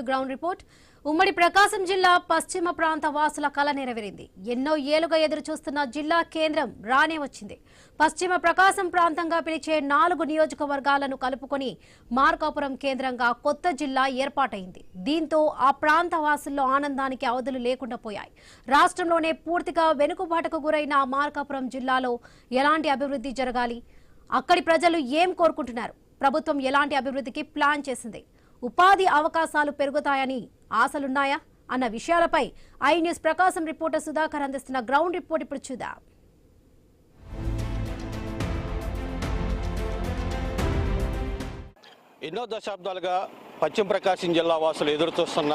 Ground report ఉమ్మడి ప్రకాశం జిల్లా పశ్చిమ ప్రాంత వాసుల కల నెరవేరింది. ఎన్నో ఏళ్లుగా ఎదురు చూస్తున్న జిల్లా కేంద్రం రానే వచ్చింది. పశ్చిమ ప్రకాశం ప్రాంతంగా పిలిచే 4 నియోజకవర్గాలను కలుపుకొని మార్కాపురం కేంద్రంగా కొత్త జిల్లా ఏర్పాటైంది. దీంతో ఆ ప్రాంత వాసుల్లో ఆనందానికి అవధులు లేకుండా పోయాయి. రాష్ట్రంలోనే పూర్తిగా వెనుకబాటుకు గురైన మార్కాపురం జిల్లాలో ఎలాంటి అభివృద్ధి జరగాలి, అక్కడి ప్రజలు ఏం కోరుకుంటున్నారు, ప్రభుత్వం ఎలాంటి అభివృద్ధికి ప్లాన్ చేసింది, ఉపాధి అవకాశాలు పెరుగుతాయని ఆశలున్నాయా అన్న విషయాలపై I news Prakasam reporter Sudhakar అందిస్తున్న గ్రౌండ్ రిపోర్ట్ ఇప్పుడు చూద్దాం. ఎన్నో దశాబ్దాలుగా పశ్చిమ ప్రకాశం జిల్లా వాసులు ఎదురుచూస్తున్న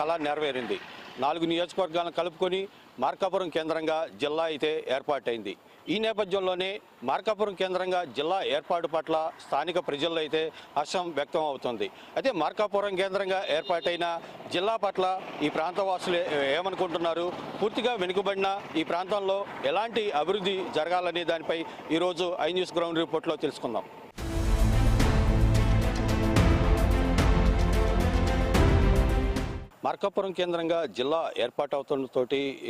కళ నెరవేరింది. 4 నియోజకవర్గాలను కలుపుకొని మార్కాపురం కేంద్రంగా జిల్లా అయితే ఏర్పాటైంది. ఈ నేపథ్యంలోనే మార్కాపురం కేంద్రంగా జిల్లా ఏర్పాటు పట్ల స్థానిక ప్రజల్లో అయితే హర్షం వ్యక్తం అవుతుంది. అయితే మార్కాపురం కేంద్రంగా ఏర్పాటైన జిల్లా పట్ల ఈ ప్రాంత వాసులు ఏమనుకుంటున్నారు, పూర్తిగా వెనుకబడిన ఈ ప్రాంతంలో ఎలాంటి అభివృద్ధి జరగాలనే దానిపై ఈరోజు ఐ న్యూస్ గ్రౌండ్ రిపోర్ట్లో తెలుసుకుందాం. మార్కాపురం కేంద్రంగా జిల్లా ఏర్పాటు అవుతుండటంతో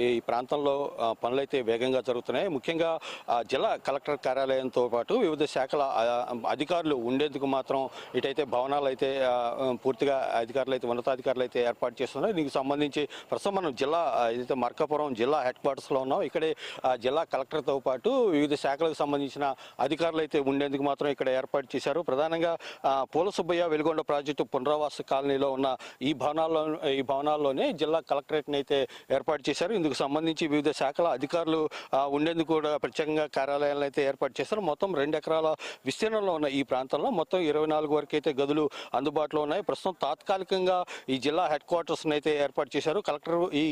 ఈ ప్రాంతంలో పనులైతే వేగంగా జరుగుతున్నాయి. ముఖ్యంగా జిల్లా కలెక్టర్ కార్యాలయంతో పాటు వివిధ శాఖల అధికారులు ఉండేందుకు మాత్రం ఇటైతే భవనాలు అయితే పూర్తిగా అధికారులు అయితే ఉన్నతాధికారులు అయితే ఏర్పాటు చేస్తున్నారు. దీనికి సంబంధించి ప్రస్తుతం మనం జిల్లా ఏదైతే మార్కాపురం జిల్లా హెడ్ క్వార్టర్స్లో ఉన్నాం. ఇక్కడే జిల్లా కలెక్టర్తో పాటు వివిధ శాఖలకు సంబంధించిన అధికారులు అయితే ఉండేందుకు మాత్రం ఇక్కడ ఏర్పాటు చేశారు. ప్రధానంగా పూల సుబ్బయ్య వెలుగొండ ప్రాజెక్టు పునరావాస కాలనీలో ఉన్న ఈ భవనాల్లోనే జిల్లా కలెక్టరేట్ని అయితే ఏర్పాటు చేశారు. ఇందుకు సంబంధించి వివిధ శాఖల అధికారులు ఉండేందుకు కూడా ప్రత్యేకంగా కార్యాలయాలను అయితే ఏర్పాటు చేశారు. మొత్తం 2 ఎకరాల విస్తీర్ణంలో ఉన్న ఈ ప్రాంతంలో మొత్తం 24 వరకు అయితే గదులు అందుబాటులో ఉన్నాయి. ప్రస్తుతం తాత్కాలికంగా ఈ జిల్లా హెడ్ క్వార్టర్స్ని అయితే ఏర్పాటు చేశారు. కలెక్టర్ ఈ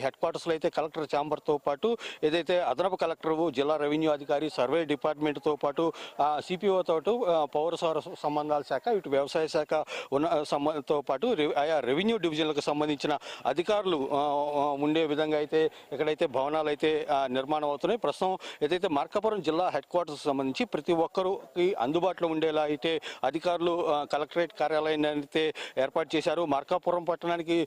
హెడ్ క్వార్టర్స్లో అయితే కలెక్టర్ ఛాంబర్తో పాటు ఏదైతే అదనపు కలెక్టర్, జిల్లా రెవెన్యూ అధికారి, సర్వే డిపార్ట్మెంట్తో పాటు సిపిఓతో పౌర సంబంధాల శాఖ, ఇటు వ్యవసాయ శాఖ తో పాటు ఆయా రెవెన్యూ డివిజన్లకు సంబంధించిన అధికారులు ఉండే విధంగా అయితే ఇక్కడైతే భవనాలు అయితే నిర్మాణం అవుతున్నాయి. ప్రస్తుతం ఏదైతే మార్కాపురం జిల్లా హెడ్ క్వార్టర్స్ సంబంధించి ప్రతి ఒక్కరికి అందుబాటులో ఉండేలా అయితే అధికారులు కలెక్టరేట్ కార్యాలయాన్ని అయితే ఏర్పాటు చేశారు. మార్కాపురం పట్టణానికి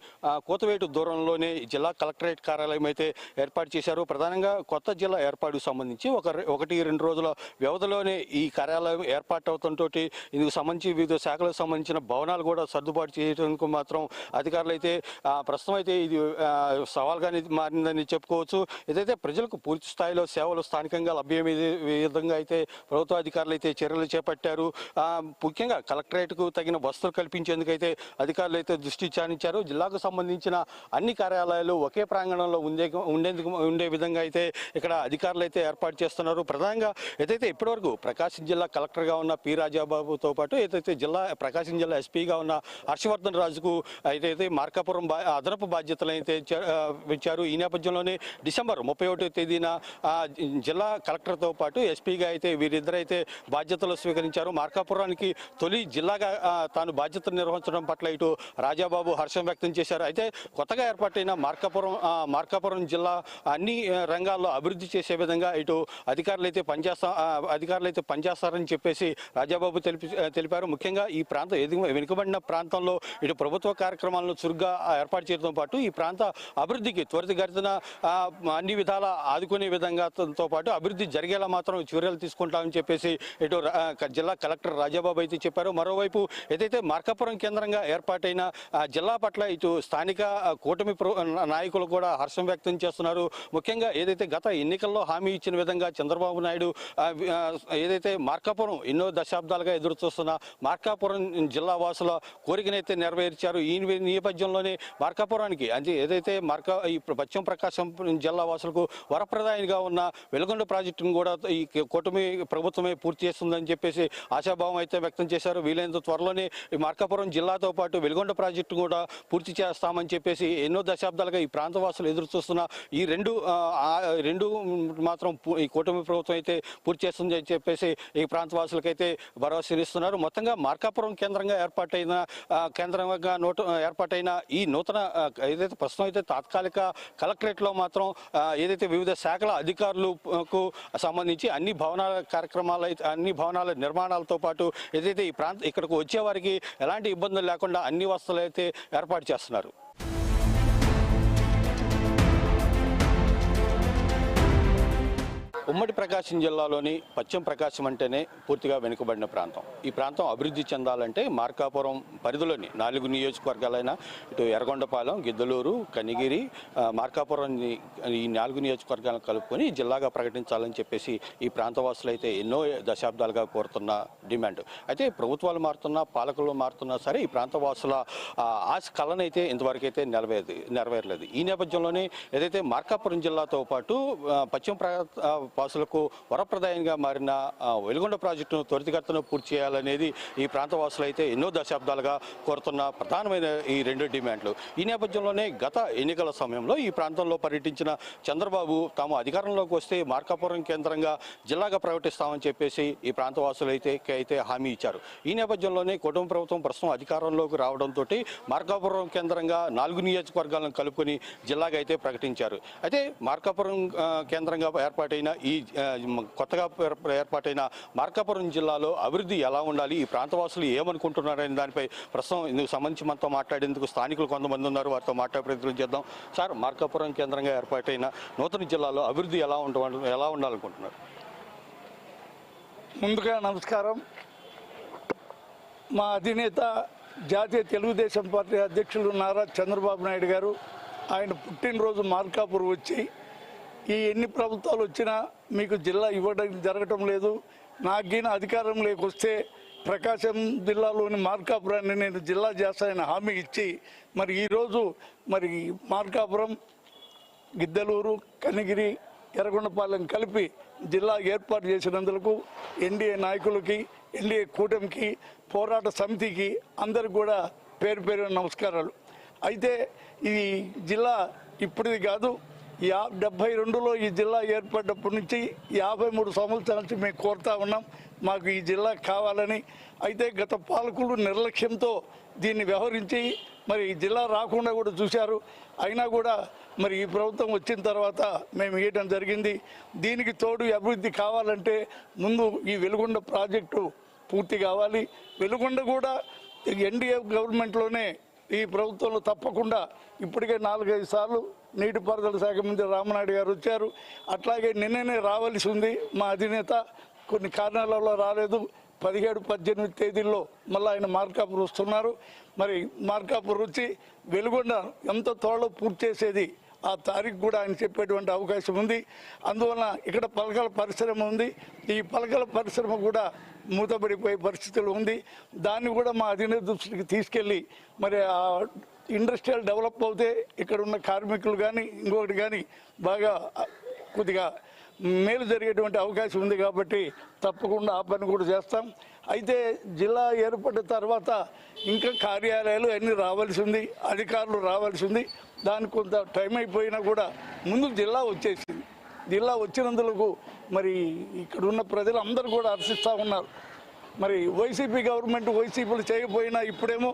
కోతవేటు దూరంలోనే జిల్లా కలెక్టరేట్ కార్యాలయం అయితే ఏర్పాటు చేశారు. ప్రధానంగా కొత్త జిల్లా ఏర్పాటుకు సంబంధించి 1-2 రోజుల వ్యవధిలోనే ఈ కార్యాలయం ఏర్పాటు అవడంతో ఇందుకు సంబంధించి వివిధ శాఖలకు సంబంధించిన భవనాలు కూడా సర్దుబాటు చేయడానికి మాత్రం అధికారులు అయితే ప్రస్తుతం అయితే ఇది సవాల్గానే మారిందని చెప్పుకోవచ్చు. ఏదైతే ప్రజలకు పూర్తి స్థాయిలో సేవలు స్థానికంగా లభ్యమయ్యే విధంగా అయితే ప్రభుత్వ అధికారులు అయితే చర్యలు చేపట్టారు. ముఖ్యంగా కలెక్టరేట్కు తగిన వసతులు కల్పించేందుకైతే అధికారులు అయితే దృష్టి సారించారు. జిల్లాకు సంబంధించిన అన్ని కార్యాలయాలు ఒకే ప్రాంగణంలో ఉండే విధంగా అయితే ఇక్కడ అధికారులు అయితే ఏర్పాటు చేస్తున్నారు. ప్రధానంగా ఏదైతే ఇప్పటివరకు ప్రకాశం జిల్లా కలెక్టర్గా ఉన్న పి రాజాబాబుతో పాటు ఏదైతే ప్రకాశం జిల్లా ఎస్పీగా ఉన్న హర్షవర్ధన్ రాజుకు అయితే మార్కాపురం అదనపు బాధ్యతలు అయితే ఇచ్చారు. ఈ నేపథ్యంలోనే డిసెంబర్ 31వ తేదీన జిల్లా కలెక్టర్తో పాటు ఎస్పీగా అయితే వీరిద్దరైతే బాధ్యతలు స్వీకరించారు. మార్కాపురానికి తొలి జిల్లాగా తాను బాధ్యతలు నిర్వహించడం పట్ల ఇటు రాజాబాబు హర్షం వ్యక్తం చేశారు. అయితే కొత్తగా ఏర్పాటైన మార్కాపురం జిల్లా అన్ని రంగాల్లో అభివృద్ధి చేసే విధంగా ఇటు అధికారులు అయితే పనిచేస్తారని చెప్పేసి రాజాబాబు తెలిపారు. ముఖ్యంగా ఈ ప్రాంతం వెనుకబడిన ప్రాంతంలో ఇటు ప్రభుత్వ కార్యక్రమాలను చురుగ్గా ఏర్పాటు చేయడంతో పాటు ఈ ప్రాంత అభివృద్ధికి త్వరితగతిన అన్ని విధాలా ఆదుకునే విధంగాతో పాటు అభివృద్ధి జరిగేలా మాత్రం చర్యలు తీసుకుంటామని చెప్పేసి ఇటు జిల్లా కలెక్టర్ రాజాబాబు అయితే చెప్పారు. మరోవైపు ఏదైతే మార్కాపురం కేంద్రంగా ఏర్పాటైన జిల్లా పట్ల ఇటు స్థానిక కూటమి నాయకులు కూడా హర్షం వ్యక్తం చేస్తున్నారు. ముఖ్యంగా ఏదైతే గత ఎన్నికల్లో హామీ ఇచ్చిన విధంగా చంద్రబాబు నాయుడు ఏదైతే మార్కాపురం ఎన్నో దశాబ్దాలుగా ఎదురు చూస్తున్న మార్కాపురం జిల్లా వాసుల కోరికనైతే నెరవేర్చారు. ఈ నేపథ్యంలోనే మార్కాపురానికి అంటే ఏదైతే ఈ పశ్చిమ ప్రకాశం జిల్లా వాసులకు వరప్రదాయంగా ఉన్న వెలుగొండ ప్రాజెక్టును కూడా ఈ కూటమి ప్రభుత్వమే పూర్తి చేస్తుందని చెప్పేసి ఆశాభావం అయితే వ్యక్తం చేశారు. వీలైనంత త్వరలోనే ఈ మార్కాపురం జిల్లాతో పాటు వెలుగొండ ప్రాజెక్టు కూడా పూర్తి చేస్తామని చెప్పేసి ఎన్నో దశాబ్దాలుగా ఈ ప్రాంత వాసులు ఎదురు చూస్తున్న ఈ రెండు మాత్రం ఈ కూటమి ప్రభుత్వం అయితే పూర్తి చేస్తుంది అని చెప్పేసి ఈ ప్రాంత వాసులకైతే భరోసా ఇస్తున్నారు. మొత్తంగా మార్కాపురం కేంద్రంగా ఏర్పాటైన ఈ నూతన ఏదైతే ప్రస్తుతం అయితే తాత్కాలిక కలెక్టరేట్లో మాత్రం ఏదైతే వివిధ శాఖల అధికారులకు సంబంధించి అన్ని భవనాల కార్యక్రమాలు అయితే అన్ని భవనాల నిర్మాణాలతో పాటు ఏదైతే ఈ ఇక్కడికి వచ్చే వారికి ఎలాంటి ఇబ్బందులు లేకుండా అన్ని వసతులు అయితే ఏర్పాటు చేస్తున్నారు. ఉమ్మడి ప్రకాశం జిల్లాలోని పశ్చిమ ప్రకాశం అంటేనే పూర్తిగా వెనుకబడిన ప్రాంతం. ఈ ప్రాంతం అభివృద్ధి చెందాలంటే మార్కాపురం పరిధిలోని 4 నియోజకవర్గాలైన ఇటు ఎర్రగొండపాలెం, గిద్దలూరు, కనిగిరి, మార్కాపురం ఈ 4 నియోజకవర్గాలను కలుపుకొని జిల్లాగా ప్రకటించాలని చెప్పేసి ఈ ప్రాంతవాసులు అయితే ఎన్నో దశాబ్దాలుగా కోరుతున్న డిమాండ్. అయితే ప్రభుత్వాలు మారుతున్నా, పాలకులు మారుతున్నా సరే ఈ ప్రాంతవాసుల ఆశ కళనైతే ఇంతవరకు అయితే నెరవేరలేదు. ఈ నేపథ్యంలోనే ఏదైతే మార్కాపురం జిల్లాతో పాటు పశ్చిమ వాసులకు వరప్రదాయంగా మారిన వెలుగొండ ప్రాజెక్టును త్వరితగతిన పూర్తి చేయాలనేది ఈ ప్రాంతవాసులు అయితే ఎన్నో దశాబ్దాలుగా కోరుతున్న ప్రధానమైన ఈ 2 డిమాండ్లు. ఈ నేపథ్యంలోనే గత ఎన్నికల సమయంలో ఈ ప్రాంతంలో పర్యటించిన చంద్రబాబు తాము అధికారంలోకి వస్తే మార్కాపురం కేంద్రంగా జిల్లాగా ప్రకటిస్తామని చెప్పేసి ఈ ప్రాంతవాసులు అయితే హామీ ఇచ్చారు. ఈ నేపథ్యంలోనే కుటుంబ ప్రభుత్వం ప్రస్తుతం అధికారంలోకి రావడంతో మార్కాపురం కేంద్రంగా 4 నియోజకవర్గాలను కలుపుకొని జిల్లాగా అయితే ప్రకటించారు. అయితే మార్కాపురం కేంద్రంగా ఏర్పాటైన ఈ కొత్తగా ఏర్పాటైన మార్కాపురం జిల్లాలో అభివృద్ధి ఎలా ఉండాలి, ఈ ప్రాంతవాసులు ఏమనుకుంటున్నారనే దానిపై ప్రస్తుతం ఇందుకు సంబంధించి మనతో మాట్లాడేందుకు స్థానికులు కొంతమంది ఉన్నారు. వారితో మాట్లాడే ప్రయత్నం చేద్దాం. సార్, మార్కాపురం కేంద్రంగా ఏర్పాటైన నూతన జిల్లాలో అభివృద్ధి ఎలా ఉండాలనుకుంటున్నారు? ముందుగా నమస్కారం. మా అధినేత జాతీయ తెలుగుదేశం పార్టీ అధ్యక్షులు నారా చంద్రబాబు నాయుడు గారు ఆయన పుట్టినరోజు మార్కాపురం వచ్చి ఎన్ని ప్రభుత్వాలు వచ్చినా మీకు జిల్లా ఇవ్వడం జరగటం లేదు, నాకైనా అధికారం లేకొస్తే ప్రకాశం జిల్లాలోని మార్కాపురాన్ని నేను జిల్లా చేస్తానని హామీ ఇచ్చి మరి ఈరోజు మరి మార్కాపురం, గిద్దలూరు, కనిగిరి, ఎర్రగొండపాలెం కలిపి జిల్లా ఏర్పాటు చేసినందుకు ఎన్డీఏ నాయకులకి, ఎన్డీఏ కూటమికి, పోరాట సమితికి అందరికి కూడా పేరు పేరు నమస్కారాలు. అయితే ఈ జిల్లా ఇప్పటిది కాదు, 72లో ఈ జిల్లా ఏర్పడినప్పటి నుంచి 53 సంవత్సరాల నుంచి మేము కోరుతా ఉన్నాం మాకు ఈ జిల్లా కావాలని. అయితే గత పాలకులు నిర్లక్ష్యంతో దీన్ని వ్యవహరించి మరి ఈ జిల్లా రాకుండా కూడా చూశారు. అయినా కూడా మరి ఈ ప్రభుత్వం వచ్చిన తర్వాత మేము ఇవ్వడం జరిగింది. దీనికి తోడు అభివృద్ధి కావాలంటే ముందు ఈ వెలుగొండ ప్రాజెక్టు పూర్తి కావాలి. వెలుగొండ కూడా ఎన్డీఏ గవర్నమెంట్లోనే ఈ ప్రభుత్వంలో తప్పకుండా ఇప్పటికే 4-5 సార్లు నీటిపారుదల శాఖ మంత్రి రామనాయుడు గారు వచ్చారు. అట్లాగే నిన్ననే రావాల్సి ఉంది. మా అధినేత కొన్ని కారణాల వల్ల రాలేదు. 17-18 తేదీల్లో మళ్ళీ ఆయన మార్కాపురం వస్తున్నారు. మరి మార్కాపురం వచ్చి వెలుగొండ ఎంత త్వరలో పూర్తి చేసేది ఆ తారీఖు కూడా ఆయన చెప్పేటువంటి అవకాశం ఉంది. అందువలన ఇక్కడ పలకల పరిశ్రమ ఉంది. ఈ పలకల పరిశ్రమ కూడా మూతపడిపోయే పరిస్థితులు ఉంది. దాన్ని కూడా మా అధినేత దృష్టికి తీసుకెళ్ళి మరి ఆ ఇండస్ట్రియల్ డెవలప్ అవుతే ఇక్కడ ఉన్న కార్మికులు కానీ ఇంకొకటి కానీ బాగా కొద్దిగా మేలు జరిగేటువంటి అవకాశం ఉంది. కాబట్టి తప్పకుండా ఆ పని కూడా చేస్తాం. అయితే జిల్లా ఏర్పడిన తర్వాత ఇంకా కార్యాలయాలు అన్నీ రావాల్సి ఉంది, అధికారులు రావాల్సి ఉంది. దానికి కొంత టైం అయిపోయినా కూడా ముందు జిల్లా వచ్చేసింది. జిల్లా వచ్చినందుకు మరి ఇక్కడ ఉన్న ప్రజలు అందరూ కూడా హర్షిస్తూ ఉన్నారు. మరి వైసీపీ గవర్నమెంట్ వైసీపీలు చేయకపోయినా ఇప్పుడేమో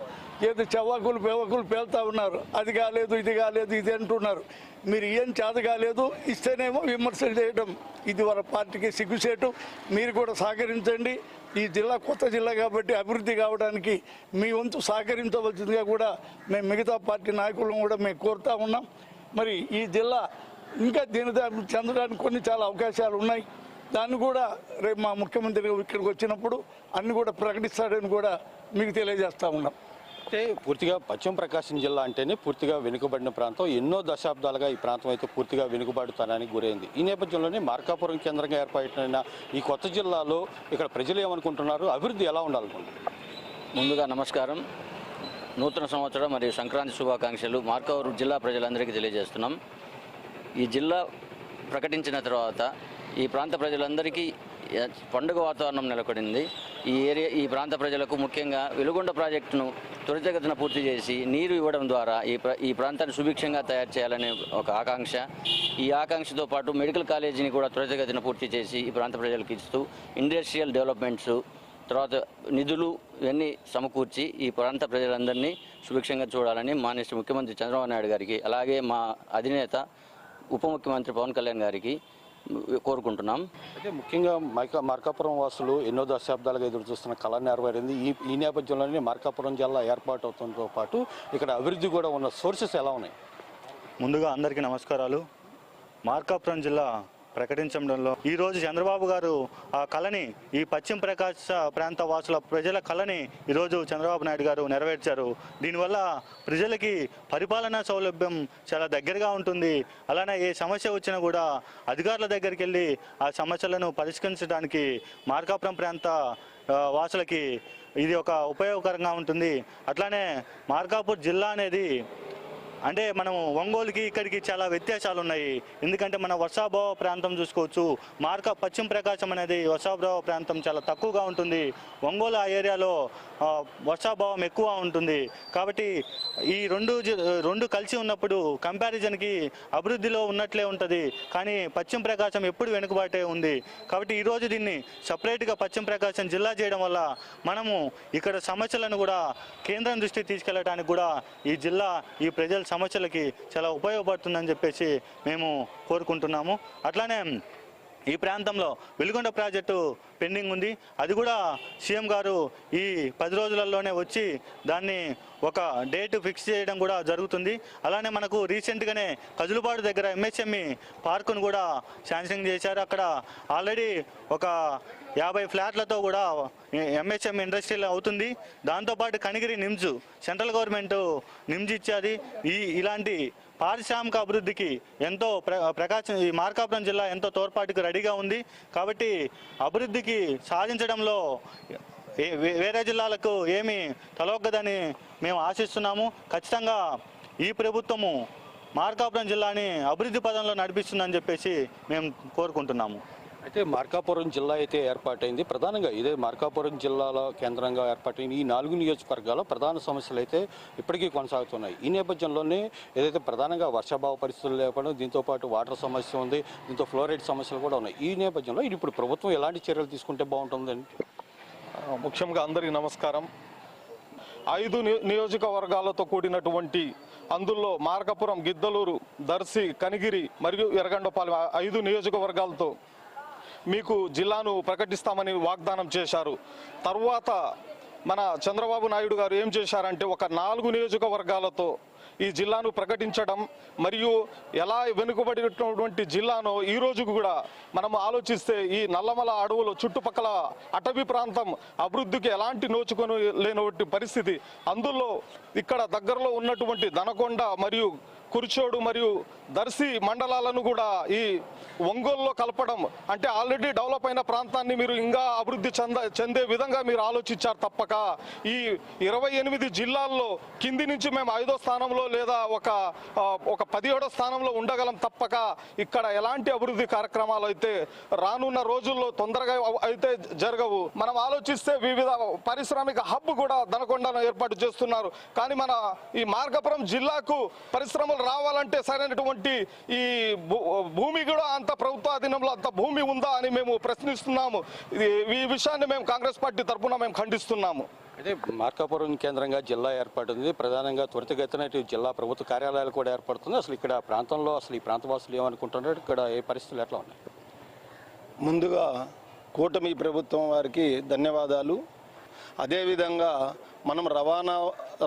ఏదో చవాకులు పేవకులు పేలుతూ ఉన్నారు. అది కాలేదు, ఇది కాలేదు, ఇది అంటున్నారు. మీరు ఏం చేత కాలేదు ఇస్తేనేమో విమర్శలు చేయడం ఇది వాళ్ళ పార్టీకి సిగ్గుచేటు. మీరు కూడా సహకరించండి. ఈ జిల్లా కొత్త జిల్లా కాబట్టి అభివృద్ధి కావడానికి మీ వంతు సహకరించవలసిందిగా కూడా మేము మిగతా పార్టీ నాయకులను కూడా మేము కోరుతా ఉన్నాం. మరి ఈ జిల్లా ఇంకా దీని చెందడానికి కొన్ని చాలా అవకాశాలు ఉన్నాయి. దాన్ని కూడా రేపు మా ముఖ్యమంత్రి ఇక్కడికి వచ్చినప్పుడు అన్ని కూడా ప్రకటిస్తాడని కూడా మీకు తెలియజేస్తూ ఉన్నాం. అంటే పూర్తిగా పశ్చిమ ప్రకాశం జిల్లా అంటేనే పూర్తిగా వెనుకబడిన ప్రాంతం. ఎన్నో దశాబ్దాలుగా ఈ ప్రాంతం అయితే పూర్తిగా వెనుకబడుతానికి గురైంది. ఈ నేపథ్యంలోనే మార్కాపురం కేంద్రంగా ఏర్పడిన ఈ కొత్త జిల్లాలో ఇక్కడ ప్రజలు ఏమనుకుంటున్నారు, అభివృద్ధి ఎలా ఉండాలనుకుంటున్నారు? ముందుగా నమస్కారం. నూతన సంవత్సరం మరియు సంక్రాంతి శుభాకాంక్షలు మార్కాపురం జిల్లా ప్రజలందరికీ తెలియజేస్తున్నాం. ఈ జిల్లా ప్రకటించిన తర్వాత ఈ ప్రాంత ప్రజలందరికీ పండుగ వాతావరణం నెలకొంది. ఈ ప్రాంత ప్రజలకు ముఖ్యంగా వెలుగొండ ప్రాజెక్టును త్వరితగతిన పూర్తి చేసి నీరు ఇవ్వడం ద్వారా ఈ ప్రాంతాన్ని సుభిక్షంగా తయారు చేయాలనే ఒక ఆకాంక్ష. ఈ ఆకాంక్షతో పాటు మెడికల్ కాలేజీని కూడా త్వరితగతిన పూర్తి చేసి ఈ ప్రాంత ప్రజలకు ఇస్తూ ఇండస్ట్రియల్ డెవలప్మెంట్స్ తర్వాత నిధులు ఇవన్నీ సమకూర్చి ఈ ప్రాంత ప్రజలందరినీ సుభిక్షంగా చూడాలని మానేసి ముఖ్యమంత్రి చంద్రబాబు నాయుడు గారికి, అలాగే మా అధినేత ఉప ముఖ్యమంత్రి పవన్ కళ్యాణ్ గారికి కోరుకుంటున్నాం. అయితే ముఖ్యంగా మార్కాపురం వాసులు ఎన్నో దశాబ్దాలుగా ఎదురు చూస్తున్న కళ నెరవేరింది. ఈ నేపథ్యంలోనే మార్కాపురం జిల్లా ఏర్పాటు అవుతుందో పాటు ఇక్కడ అభివృద్ధి కూడా ఉన్న సోర్సెస్ ఎలా ఉన్నాయి? ముందుగా అందరికీ నమస్కారాలు. మార్కాపురం జిల్లా ప్రకటించడంలో ఈరోజు చంద్రబాబు గారు ఆ కళని, ఈ పశ్చిమ ప్రకాశ ప్రాంత వాసుల ప్రజల కళని ఈరోజు చంద్రబాబు నాయుడు గారు నెరవేర్చారు. దీనివల్ల ప్రజలకి పరిపాలనా సౌలభ్యం చాలా దగ్గరగా ఉంటుంది. అలానే ఏ సమస్య వచ్చినా కూడా అధికారుల దగ్గరికి వెళ్ళి ఆ సమస్యలను పరిష్కరించడానికి మార్కాపురం ప్రాంత వాసులకి ఇది ఒక ఉపయోగకరంగా ఉంటుంది. అట్లానే మార్కాపూర్ జిల్లా అనేది అంటే మనం ఒంగోలుకి ఇక్కడికి చాలా వ్యత్యాసాలు ఉన్నాయి. ఎందుకంటే మన వర్షాభావ ప్రాంతం చూసుకోవచ్చు. పశ్చిమ ప్రకాశం అనేది వర్షాభావ ప్రాంతం చాలా తక్కువగా ఉంటుంది. ఒంగోలు ఆ ఏరియాలో వర్షాభావం ఎక్కువ ఉంటుంది. కాబట్టి ఈ రెండు కలిసి ఉన్నప్పుడు కంపారిజన్కి అభివృద్ధిలో ఉన్నట్లే ఉంటుంది. కానీ పశ్చిమ ప్రకాశం ఎప్పుడు వెనుకబాటే ఉంది. కాబట్టి ఈరోజు దీన్ని సపరేట్గా పశ్చిమ ప్రకాశం జిల్లా చేయడం వల్ల మనము ఇక్కడ సమస్యలను కూడా కేంద్రం దృష్టికి తీసుకెళ్ళడానికి కూడా ఈ జిల్లా ఈ ప్రజల సమస్యలకి చాలా ఉపయోగపడుతుందని చెప్పేసి మేము కోరుకుంటున్నాము. అట్లానే ఈ ప్రాంతంలో వెలుగొండ ప్రాజెక్టు పెండింగ్ ఉంది. అది కూడా సీఎం గారు ఈ 10 రోజులలోనే వచ్చి దాన్ని ఒక డేట్ ఫిక్స్ చేయడం కూడా జరుగుతుంది. అలానే మనకు రీసెంట్గానే కజులుపాడు దగ్గర ఎంఎస్ఎంఈ పార్కును కూడా శాంక్షన్ చేశారు. అక్కడ ఆల్రెడీ ఒక 50 ఫ్లాట్లతో కూడా ఎంఎస్ఎంఈ ఇండస్ట్రియల్ అవుతుంది. దాంతోపాటు కనిగిరి నిమ్స్ సెంట్రల్ గవర్నమెంట్ నిమ్స్ ఇచ్చేది. ఇలాంటి పారిశ్రామిక అభివృద్ధికి ఎంతో ప్రకాశం ఈ మార్కాపురం జిల్లా ఎంతో తోడ్పాటుకు రెడీగా ఉంది. కాబట్టి అభివృద్ధికి సాధించడంలో వేరే జిల్లాలకు ఏమీ తలొగ్గదని మేము ఆశిస్తున్నాము. ఖచ్చితంగా ఈ ప్రభుత్వము మార్కాపురం జిల్లాని అభివృద్ధి పదంలో నడిపిస్తుందని చెప్పేసి మేము కోరుకుంటున్నాము. అయితే మార్కాపురం జిల్లా అయితే ఏర్పాటైంది. ప్రధానంగా ఇదే మార్కాపురం జిల్లాలో కేంద్రంగా ఏర్పాటైంది ఈ 4 నియోజకవర్గాల్లో ప్రధాన సమస్యలు అయితే ఇప్పటికీ కొనసాగుతున్నాయి. ఈ నేపథ్యంలోనే ఏదైతే ప్రధానంగా వర్షాభావ పరిస్థితులు లేకపోవడం, దీంతోపాటు వాటర్ సమస్య ఉంది, దీంతో ఫ్లోరైడ్ సమస్యలు కూడా ఉన్నాయి. ఈ నేపథ్యంలో ఇప్పుడు ప్రభుత్వం ఎలాంటి చర్యలు తీసుకుంటే బాగుంటుందని? ముఖ్యంగా అందరికీ నమస్కారం. 5 నియోజకవర్గాలతో కూడినటువంటి అందులో మార్కాపురం, గిద్దలూరు, దర్శి, కనిగిరి మరియు ఎర్రగొండపాలెం 5 నియోజకవర్గాలతో మీకు జిల్లాను ప్రకటిస్తామని వాగ్దానం చేశారు. తర్వాత మన చంద్రబాబు నాయుడు గారు ఏం చేశారంటే ఒక 4 నియోజకవర్గాలతో ఈ జిల్లాను ప్రకటించడం మరియు ఎలా వెనుకబడినటువంటి జిల్లాను ఈ రోజు కూడా మనం ఆలోచిస్తే ఈ నల్లమల అడవులు చుట్టుపక్కల అటవీ ప్రాంతం అభివృద్ధికి ఎలాంటి నోచుకొని లేనటువంటి పరిస్థితి. అందులో ఇక్కడ దగ్గరలో ఉన్నటువంటి దనకొండ మరియు కుర్చోడు మరియు దర్శి మండలాలను కూడా ఈ ఒంగోలులో కలపడం అంటే ఆల్రెడీ డెవలప్ అయిన ప్రాంతాన్ని మీరు ఇంకా అభివృద్ధి చెందే విధంగా మీరు ఆలోచించారు తప్పక ఈ 28 జిల్లాల్లో కింది నుంచి మేము 5వ స్థానంలో లేదా ఒక 17వ స్థానంలో ఉండగలం తప్పక ఇక్కడ ఎలాంటి అభివృద్ధి కార్యక్రమాలు అయితే రానున్న రోజుల్లో తొందరగా అయితే జరగవు. మనం ఆలోచిస్తే వివిధ పారిశ్రామిక హబ్ కూడా దనకొండను ఏర్పాటు చేస్తున్నారు. కానీ మన ఈ మార్కాపురం జిల్లాకు పరిశ్రమలు రావాలంటే సరైనటువంటి ఈ భూమి కూడా అంత ప్రభుత్వ అధీనంలో అంత భూమి ఉందా అని మేము ప్రశ్నిస్తున్నాము. ఈ విషయాన్ని మేము కాంగ్రెస్ పార్టీ తరఫున మేము ఖండిస్తున్నాము. అయితే మార్కాపురం కేంద్రంగా జిల్లా ఏర్పడుతుంది. ప్రధానంగా త్వరితగతిన జిల్లా ప్రభుత్వ కార్యాలయాలు కూడా ఏర్పడుతుంది. అసలు ఇక్కడ ప్రాంతంలో అసలు ఈ ప్రాంతవాసులు ఏమనుకుంటున్నారు, ఇక్కడ ఏ పరిస్థితులు ఎట్లా ఉన్నాయి? ముందుగా కూటమి ప్రభుత్వం వారికి ధన్యవాదాలు. అదేవిధంగా మనం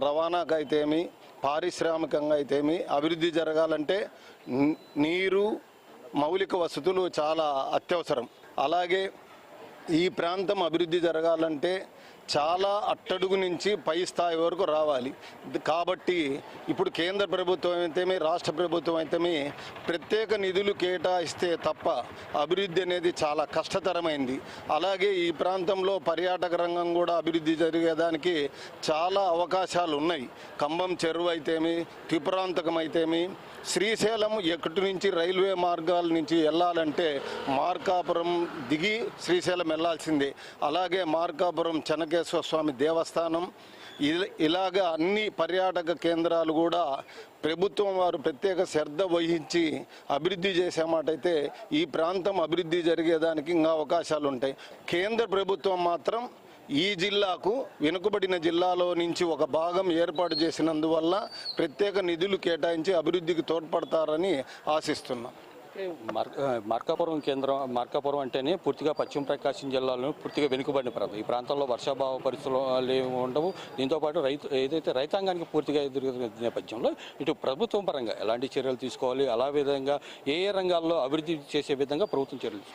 రవాణాకైతేమి, పారిశ్రామికంగా అయితేమి అభివృద్ధి జరగాలంటే నీరు, మౌలిక వసతులు చాలా అత్యవసరం. అలాగే ఈ ప్రాంతం అభివృద్ధి జరగాలంటే చాలా అట్టడుగు నుంచి పై స్థాయి వరకు రావాలి. కాబట్టి ఇప్పుడు కేంద్ర ప్రభుత్వం అయితేమి, రాష్ట్ర ప్రభుత్వం అయితేమి ప్రత్యేక నిధులు కేటాయిస్తే తప్ప అభివృద్ధి అనేది చాలా కష్టతరమైంది. అలాగే ఈ ప్రాంతంలో పర్యాటక రంగం కూడా అభివృద్ధి జరిగేదానికి చాలా అవకాశాలు ఉన్నాయి. ఖమ్మం చెరువు అయితేమి, త్రిపురాంతకం అయితేమి, శ్రీశైలం ఎక్కడి నుంచి రైల్వే మార్గాల నుంచి వెళ్ళాలంటే మార్కాపురం దిగి శ్రీశైలం వెళ్ళాల్సిందే. అలాగే మార్కాపురం చెన్నకేశ్వర స్వామి దేవస్థానం, ఇలాగా అన్ని పర్యాటక కేంద్రాలు కూడా ప్రభుత్వం వారు ప్రత్యేక శ్రద్ధ వహించి అభివృద్ధి చేసేమాటైతే ఈ ప్రాంతం అభివృద్ధి జరిగేదానికి ఇంకా అవకాశాలు ఉంటాయి. కేంద్ర ప్రభుత్వం మాత్రం ఈ జిల్లాకు వెనుకబడిన జిల్లాలో నుంచి ఒక భాగం ఏర్పాటు చేసినందువల్ల ప్రత్యేక నిధులు కేటాయించి అభివృద్ధికి తోడ్పడతారని ఆశిస్తున్నాం. మార్కాపురం కేంద్రం, మార్కాపురం అంటేనే పూర్తిగా పశ్చిమ ప్రకాశం జిల్లాలో పూర్తిగా వెనుకబడిన ప్రాంతం. ఈ ప్రాంతంలో వర్షాభావ పరిస్థితులు ఉండవు. దీంతోపాటు రైతాంగానికి పూర్తిగా ఎదుర్కొనే నేపథ్యంలో ఇటు ప్రభుత్వం పరంగా ఎలాంటి చర్యలు తీసుకోవాలి, అలా విధంగా ఏ రంగాల్లో అభివృద్ధి చేసే విధంగా ప్రభుత్వం చర్యలు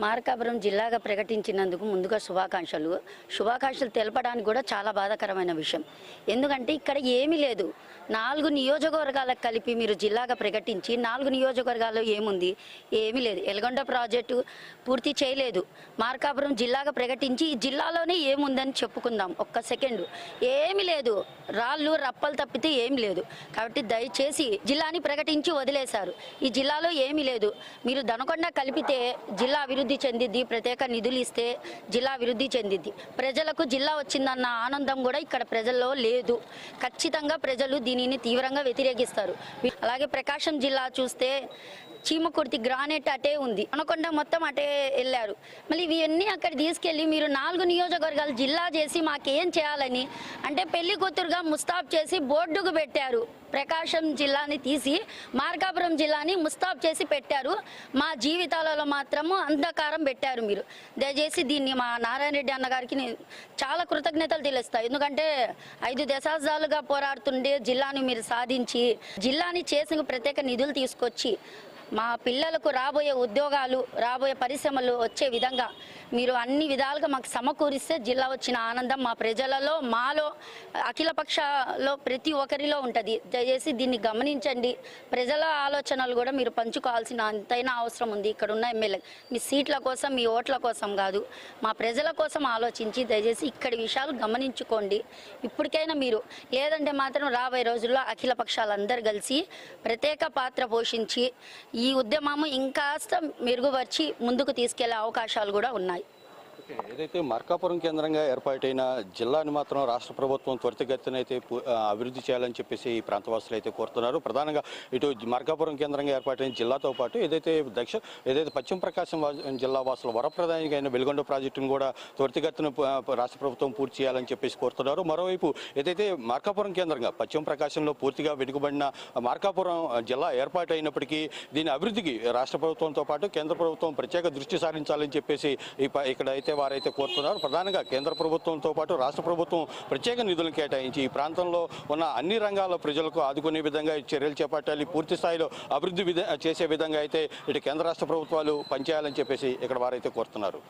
మార్కాపురం జిల్లాగా ప్రకటించినందుకు ముందుగా శుభాకాంక్షలు తెలపడానికి కూడా చాలా బాధాకరమైన విషయం. ఎందుకంటే ఇక్కడ ఏమీ లేదు. 4 నియోజకవర్గాలకు కలిపి మీరు జిల్లాగా ప్రకటించి 4 నియోజకవర్గాల్లో ఏముంది? ఏమీ లేదు. ఎల్గొండ ప్రాజెక్టు పూర్తి చేయలేదు. మార్కాపురం జిల్లాగా ప్రకటించి ఈ జిల్లాలోనే ఏముందని చెప్పుకుందాం. ఒక్క సెకండు ఏమీ లేదు. రాళ్ళు రప్పలు తప్పితే ఏమీ లేదు. కాబట్టి దయచేసి జిల్లాని ప్రకటించి వదిలేశారు. ఈ జిల్లాలో ఏమీ లేదు. మీరు దనకొండ కలిపితే జిల్లా అభివృద్ధి చెందిద్ది. ప్రత్యేక నిధులు ఇస్తే జిల్లా అభివృద్ధి చెందిద్ది. ప్రజలకు జిల్లా వచ్చిందన్న ఆనందం కూడా ఇక్కడ ప్రజల్లో లేదు. ఖచ్చితంగా ప్రజలు దీనిని తీవ్రంగా వ్యతిరేకిస్తారు. అలాగే ప్రకాశం జిల్లా చూస్తే చీమకుర్తి గ్రానైట్ అటే ఉంది, అనకొండ మొత్తం అటే వెళ్ళారు. మళ్ళీ ఇవన్నీ అక్కడ తీసుకెళ్ళి మీరు 4 నియోజకవర్గాలు జిల్లా చేసి మాకేం చేయాలని అంటే పెళ్లి కూతురుగా ముస్తాబ్ చేసి బోర్డుకు పెట్టారు. ప్రకాశం జిల్లాని తీసి మార్కాపురం జిల్లాని ముస్తాబ్ చేసి పెట్టారు. మా జీవితాలలో మాత్రము అంధకారం పెట్టారు మీరు. దయచేసి దీన్ని మా నారాయణ రెడ్డి అన్నగారికి చాలా కృతజ్ఞతలు తెలుస్తాయి. ఎందుకంటే 5 దశాబ్దాలుగా పోరాడుతుండే జిల్లాని మీరు సాధించి జిల్లాని చేసిన ప్రత్యేక నిధులు తీసుకొచ్చి మా పిల్లలకు రాబోయే ఉద్యోగాలు, రాబోయే పరిశ్రమలు వచ్చే విధంగా మీరు అన్ని విధాలుగా మాకు సమకూరిస్తే జిల్లా వచ్చిన ఆనందం మా ప్రజలలో, మాలో, అఖిలపక్షలో ప్రతి ఒక్కరిలో ఉంటుంది. దయచేసి దీన్ని గమనించండి. ప్రజల ఆలోచనలు కూడా మీరు పంచుకోవాల్సిన అంతైనా అవసరం ఉంది. ఇక్కడ ఉన్న ఎమ్మెల్యే మీ సీట్ల కోసం, మీ ఓట్ల కోసం కాదు, మా ప్రజల కోసం ఆలోచించి దయచేసి ఇక్కడి విషయాలు గమనించుకోండి. ఇప్పటికైనా మీరు, లేదంటే మాత్రం రాబోయే రోజుల్లో అఖిల పక్షాలందరూ కలిసి ప్రత్యేక పాత్ర పోషించి ఈ ఉద్యమము ఇంకాస్త మెరుగుపరిచి ముందుకు తీసుకెళ్లే అవకాశాలు కూడా ఉన్నాయి. ఏదైతే మార్కాపురం కేంద్రంగా ఏర్పాటైన జిల్లాని మాత్రం రాష్ట్ర ప్రభుత్వం త్వరితగతిన అయితే అభివృద్ధి చేయాలని చెప్పేసి ఈ ప్రాంతవాసులు అయితే కోరుతున్నారు. ప్రధానంగా ఇటు మార్కాపురం కేంద్రంగా ఏర్పాటైన జిల్లాతో పాటు ఏదైతే పశ్చిమ ప్రకాశం జిల్లా వాసుల వరప్రదానిగా అయిన వెలుగొండ ప్రాజెక్టును కూడా త్వరితగతిన రాష్ట్ర ప్రభుత్వం పూర్తి చేయాలని చెప్పేసి కోరుతున్నారు. మరోవైపు ఏదైతే మార్కాపురం కేంద్రంగా పశ్చిమ ప్రకాశంలో పూర్తిగా వెనుకబడిన మార్కాపురం జిల్లా ఏర్పాటైనప్పటికీ దీని అభివృద్ధికి రాష్ట్ర ప్రభుత్వంతో పాటు కేంద్ర ప్రభుత్వం ప్రత్యేక దృష్టి సారించాలని చెప్పేసి ఇక్కడ అయితే వారైతే కోరుతున్నారు. ప్రధానంగా కేంద్ర ప్రభుత్వంతో పాటు రాష్ట్ర ప్రభుత్వం ప్రత్యేక నిధులను కేటాయించి ఈ ప్రాంతంలో ఉన్న అన్ని రంగాల ప్రజలకు ఆదుకునే విధంగా చర్యలు చేపట్టాలి, పూర్తి స్థాయిలో అభివృద్ధి చేసే విధంగా అయితే ఇటు కేంద్ర రాష్ట్ర ప్రభుత్వాలు పనిచేయాలని చెప్పేసి ఇక్కడ వారైతే కోరుతున్నారు.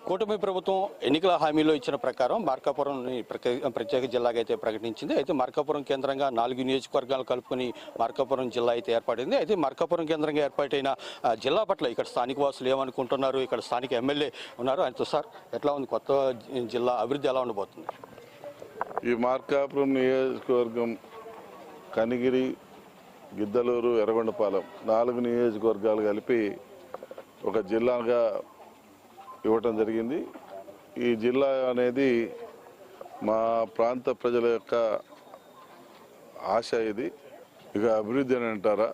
కూటమి ప్రభుత్వం ఎన్నికల హామీలో ఇచ్చిన ప్రకారం మార్కాపురం ప్రత్యేక జిల్లాగా అయితే ప్రకటించింది. అయితే మార్కాపురం కేంద్రంగా 4 నియోజకవర్గాలు కలుపుకొని మార్కాపురం జిల్లా అయితే ఏర్పడింది. అయితే మార్కాపురం కేంద్రంగా ఏర్పాటైన జిల్లా పట్ల ఇక్కడ స్థానిక వాసులు ఏమనుకుంటున్నారు, ఇక్కడ స్థానిక ఎమ్మెల్యే ఉన్నారు. ఆయనతో సార్ ఎట్లా ఉంది కొత్త జిల్లా అభివృద్ధి ఎలా ఉండబోతుంది? ఈ మార్కాపురం నియోజకవర్గం కనిగిరి, గిద్దలూరు, ఎర్రగొండపాలెం 4 నియోజకవర్గాలు కలిపి ఒక జిల్లాగా ఇవ్వటం జరిగింది. ఈ జిల్లా అనేది మా ప్రాంత ప్రజల యొక్క ఆశ. ఇది ఇక అభివృద్ధి అని అంటారా,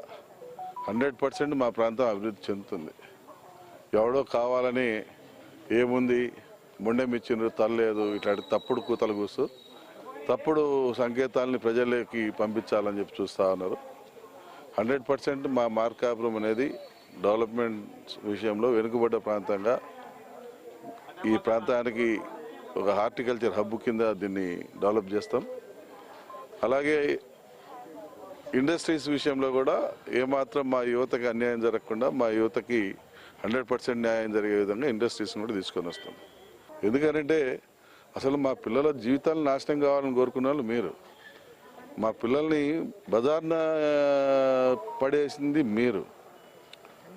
100% మా ప్రాంతం అభివృద్ధి చెందుతుంది. ఎవడో కావాలని ఏముంది ముండెమిచ్చిండ్రు తల్లేదు ఇట్లాంటి తప్పుడు కూతలు కూస్తూ తప్పుడు సంకేతాలని ప్రజలకి పంపించాలని చెప్పి చూస్తూ ఉన్నారు. 100% మా మార్కాపురం అనేది డెవలప్మెంట్ విషయంలో వెనుకబడ్డ ప్రాంతంగా ఈ ప్రాంతానికి ఒక హార్టికల్చర్ హబ్ కింద దీన్ని డెవలప్ చేస్తాం. అలాగే ఇండస్ట్రీస్ విషయంలో కూడా ఏమాత్రం మా యువతకి అన్యాయం జరగకుండా మా యువతకి 100% న్యాయం జరిగే విధంగా ఇండస్ట్రీస్ని కూడా తీసుకొని వస్తాం. ఎందుకంటే అసలు మా పిల్లల జీవితాలను నాశనం కావాలని కోరుకున్న వాళ్ళు మీరు. మా పిల్లల్ని బజార్న పడేసింది మీరు.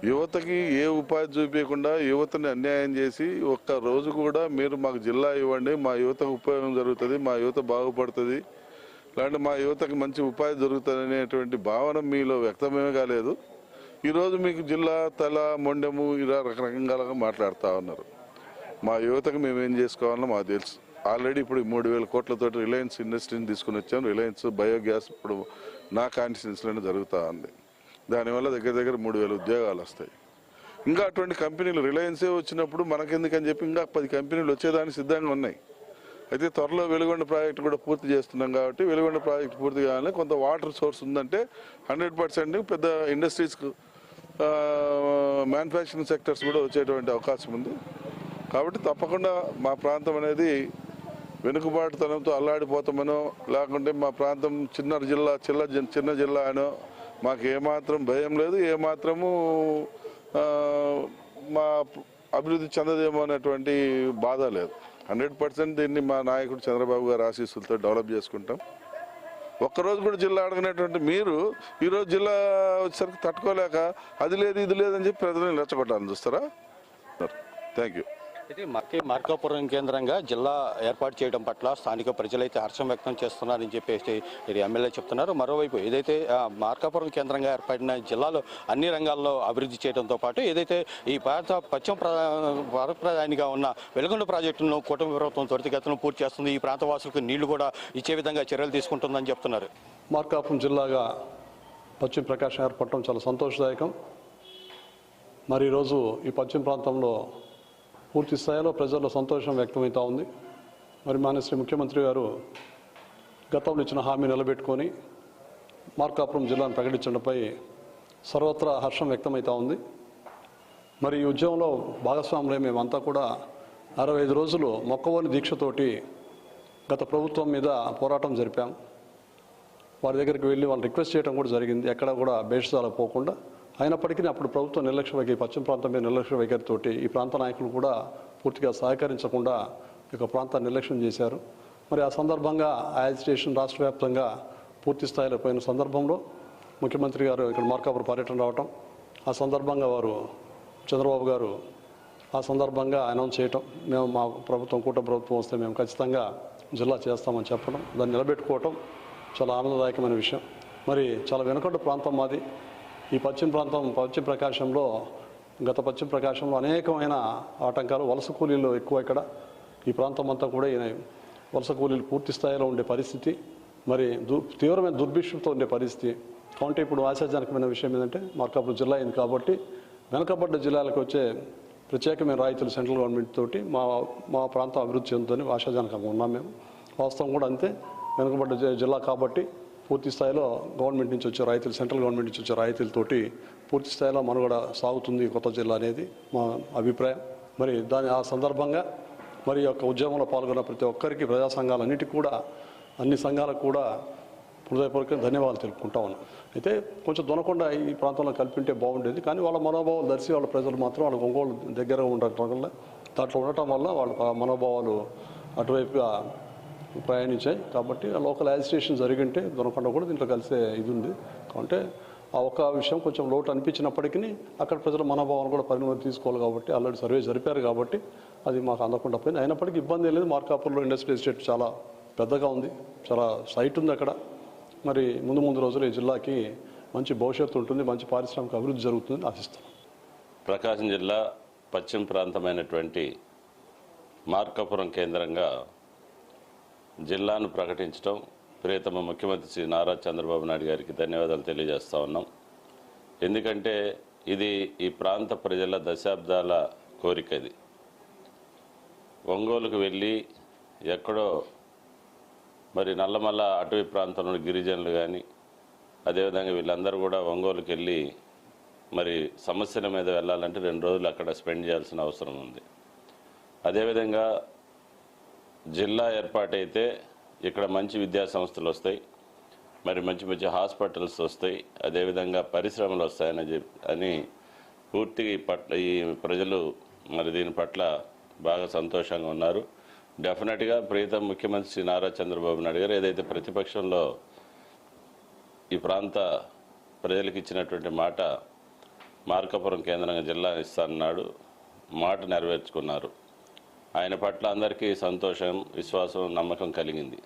యువతకి ఏ ఉపాధి చూపించకుండా యువతని అన్యాయం చేసి ఒక్క రోజు కూడా మీరు మాకు జిల్లా ఇవ్వండి, మా యువతకు ఉపయోగం జరుగుతుంది, మా యువత బాగుపడుతుంది, లేదంటే మా యువతకి మంచి ఉపాధి జరుగుతుంది అనేటువంటి భావన మీలో వ్యక్తమే కాలేదు. ఈరోజు మీకు జిల్లా, తల, మొండెము ఇలా రకరకాలుగా మాట్లాడుతూ ఉన్నారు. మా యువతకు మేము ఏం చేసుకోవాలో మాకు తెలుసు. ఆల్రెడీ ఇప్పుడు 3,000 కోట్లతోటి రిలయన్స్ ఇండస్ట్రీని తీసుకుని వచ్చాము. రిలయన్స్ బయోగ్యాస్ ఇప్పుడు నా కాన్స్టిట్యున్సీలోనే జరుగుతూ ఉంది. దానివల్ల దగ్గర 3,000 ఉద్యోగాలు వస్తాయి. ఇంకా అటువంటి కంపెనీలు రిలయన్సే వచ్చినప్పుడు మనకెందుకని చెప్పి ఇంకా 10 కంపెనీలు వచ్చేదానికి సిద్ధంగా ఉన్నాయి. అయితే త్వరలో వెలుగొండ ప్రాజెక్టు కూడా పూర్తి చేస్తున్నాం కాబట్టి వెలుగొండ ప్రాజెక్టు పూర్తి కావాలని కొంత వాటర్ సోర్స్ ఉందంటే 100% పెద్ద ఇండస్ట్రీస్కు మ్యానుఫ్యాక్చరింగ్ సెక్టర్స్ కూడా వచ్చేటువంటి అవకాశం ఉంది. కాబట్టి తప్పకుండా మా ప్రాంతం అనేది వెనుకబాటుతనంతో అల్లాడిపోతామనో లేకుంటే మా ప్రాంతం చిన్న జిల్లా అనో మాకు ఏమాత్రం భయం లేదు, ఏమాత్రము మా అభివృద్ధి చెందదేమో అనేటువంటి బాధ లేదు. 100% దీన్ని మా నాయకుడు చంద్రబాబు గారు ఆశీస్సులతో డెవలప్ చేసుకుంటాం. ఒక్కరోజు కూడా జిల్లా అడగనటువంటి మీరు ఈరోజు జిల్లా వచ్చేసరికి తట్టుకోలేక అది లేదు ఇది లేదని చెప్పి ప్రజలను రెచ్చగొట్టాలని చూస్తారా? Thank you. అయితే మార్కాపురం కేంద్రంగా జిల్లా ఏర్పాటు చేయడం పట్ల స్థానిక ప్రజలైతే హర్షం వ్యక్తం చేస్తున్నారని చెప్పేసి ఇది ఎమ్మెల్యే చెప్తున్నారు. మరోవైపు ఏదైతే మార్కాపురం కేంద్రంగా ఏర్పడిన జిల్లాలో అన్ని రంగాల్లో అభివృద్ధి చేయడంతో పాటు ఏదైతే ఈ పశ్చిమ ప్రధానిగా ఉన్న వెలుగొండ ప్రాజెక్టును కూటమి ప్రభుత్వం త్వరితగతిన పూర్తి చేస్తుంది. ఈ ప్రాంత వాసులకు నీళ్లు కూడా ఇచ్చే విధంగా చర్యలు తీసుకుంటుందని చెప్తున్నారు. మార్కాపురం జిల్లాగా పశ్చిమ ప్రకాశం ఏర్పడటం చాలా సంతోషదాయకం. మరి ఈరోజు ఈ పశ్చిమ ప్రాంతంలో పూర్తి స్థాయిలో ప్రజల్లో సంతోషం వ్యక్తమవుతూ ఉంది. మరి మాన్యశ్రీ ముఖ్యమంత్రి గారు గతంలో ఇచ్చిన హామీ నిలబెట్టుకొని మార్కాపురం జిల్లాను ప్రకటించడంపై సర్వత్రా హర్షం వ్యక్తమవుతూ ఉంది. మరి ఈ ఉద్యమంలో భాగస్వాములే మేమంతా కూడా 65 రోజులు మొక్కవోని దీక్షతోటి గత ప్రభుత్వం మీద పోరాటం జరిపాం. వారి దగ్గరికి వెళ్ళి వాళ్ళు రిక్వెస్ట్ చేయడం కూడా జరిగింది, ఎక్కడ కూడా బేషజాలకు పోకుండా. అయినప్పటికీ అప్పుడు ప్రభుత్వం నిర్లక్ష్య వైఖరి, పశ్చిమ ప్రాంతం మీద నిర్లక్ష్య వైఖరితోటి ఈ ప్రాంత నాయకులు కూడా పూర్తిగా సహకరించకుండా ఈ ప్రాంతాన్ని నిర్లక్ష్యం చేశారు. మరి ఆ సందర్భంగా యాజిటేషన్ రాష్ట్ర వ్యాప్తంగా పూర్తి స్థాయిలో పోయిన సందర్భంలో ముఖ్యమంత్రి గారు ఇక్కడ మార్కాపురం పర్యటన రావటం, ఆ సందర్భంగా వారు చంద్రబాబు గారు ఆ సందర్భంగా అనౌన్స్ చేయటం, మేము మా ప్రభుత్వం కూటమి ప్రభుత్వం వస్తే మేము ఖచ్చితంగా జిల్లా చేస్తామని చెప్పడం, దాన్ని నిలబెట్టుకోవటం చాలా ఆనందదాయకమైన విషయం. మరి చాలా వెనుకబడ్డ ప్రాంతం మాది. ఈ పశ్చిమ ప్రకాశంలో గత పశ్చిమ ప్రకాశంలో అనేకమైన ఆటంకాలు, వలస కూలీలు ఎక్కువ ఇక్కడ. ఈ ప్రాంతం అంతా కూడా వలస కూలీలు పూర్తి స్థాయిలో ఉండే పరిస్థితి, మరి తీవ్రమైన దుర్భిక్షంతో ఉండే పరిస్థితి. కాబట్టి ఇప్పుడు ఆశాజనకమైన విషయం ఏంటంటే మార్కాపురం జిల్లా అయింది కాబట్టి వెనుకబడ్డ జిల్లాలకు వచ్చే ప్రత్యేకమైన రాయితీలు సెంట్రల్ గవర్నమెంట్ తోటి మా ప్రాంతం అభివృద్ధి చెందుతుందని ఆశాజనకంగా ఉన్నాం మేము. వాస్తవం కూడా అంతే. వెనుకబడ్డ జిల్లా కాబట్టి పూర్తి స్థాయిలో గవర్నమెంట్ నుంచి వచ్చే రాయితీలు, సెంట్రల్ గవర్నమెంట్ నుంచి వచ్చే రాయితీలతోటి పూర్తి స్థాయిలో మనుగడ సాగుతుంది కొత్త జిల్లా అనేది మా అభిప్రాయం. మరి ఆ సందర్భంగా మరి యొక్క ఉద్యమంలో పాల్గొన్న ప్రతి ఒక్కరికి, ప్రజా సంఘాలన్నిటికీ కూడా, అన్ని సంఘాలకు కూడా హృదయపూర్వక ధన్యవాదాలు తెలుపుకుంటా ఉన్నాం. అయితే కొంచెం దొనకొండ ఈ ప్రాంతంలో కలిపింటే బాగుండేది, కానీ వాళ్ళ మనోభావాలు దర్శి వాళ్ళ ప్రజలు మాత్రం వాళ్ళ ఒంగోలు దగ్గర ఉండటం వల్ల, దాంట్లో ఉండటం వల్ల వాళ్ళ మనోభావాలు అటువైపుగా ప్రయాణించాయి. కాబట్టి లోకల్ యాజిటేషన్ జరిగింటే దొనకొండ కూడా దీంట్లో కలిసే ఇది ఉంది. కాబట్టి ఆ ఒక్క విషయం కొంచెం లోటు అనిపించినప్పటికీ అక్కడ ప్రజల మనోభావాలు కూడా పరిగణలోకి తీసుకోవాలి కాబట్టి ఆల్రెడీ సర్వే జరిపారు కాబట్టి అది మాకు అందకుండా పోయింది. అయినప్పటికీ ఇబ్బంది లేదు. మార్కాపురంలో ఇండస్ట్రియల్ ఎస్టేట్ చాలా పెద్దగా ఉంది, చాలా సైట్ ఉంది అక్కడ. మరి ముందు రోజులు ఈ జిల్లాకి మంచి భవిష్యత్తు ఉంటుంది, మంచి పారిశ్రామిక అభివృద్ధి జరుగుతుందని ఆశిస్తున్నాం. ప్రకాశం జిల్లా పశ్చిమ ప్రాంతమైనటువంటి మార్కాపురం కేంద్రంగా జిల్లాను ప్రకటించడం ప్రియతమ ముఖ్యమంత్రి శ్రీ నారా చంద్రబాబు నాయుడు గారికి ధన్యవాదాలు తెలియజేస్తూ ఉన్నాం. ఎందుకంటే ఇది ఈ ప్రాంత ప్రజల దశాబ్దాల కోరిక. ఇది ఒంగోలుకు వెళ్ళి ఎక్కడో మరి నల్లమల్ల అటవీ ప్రాంతంలో గిరిజనులు కానీ, అదేవిధంగా వీళ్ళందరూ కూడా ఒంగోలుకి వెళ్ళి మరి సమస్యల మీద వెళ్ళాలంటే 2 రోజులు అక్కడ స్పెండ్ చేయాల్సిన అవసరం ఉంది. అదేవిధంగా జిల్లా ఏర్పాటైతే ఇక్కడ మంచి విద్యా సంస్థలు వస్తాయి, మరి మంచి హాస్పిటల్స్ వస్తాయి, అదేవిధంగా పరిశ్రమలు వస్తాయని పూర్తిగా ఈ ప్రజలు మరి దీని పట్ల బాగా సంతోషంగా ఉన్నారు. డెఫినెట్గా ప్రియతమ ముఖ్యమంత్రి శ్రీ నారా చంద్రబాబు నాయుడు గారు ఏదైతే ప్రతిపక్షంలో ఈ ప్రాంత ప్రజలకు ఇచ్చినటువంటి మాట, మార్కాపురం కేంద్రంగా జిల్లా ఇస్తానన్నాడు, మాట నెరవేర్చుకున్నారు. ఆయన పట్ల అందరికీ సంతోషం, విశ్వాసం, నమ్మకం కలిగింది.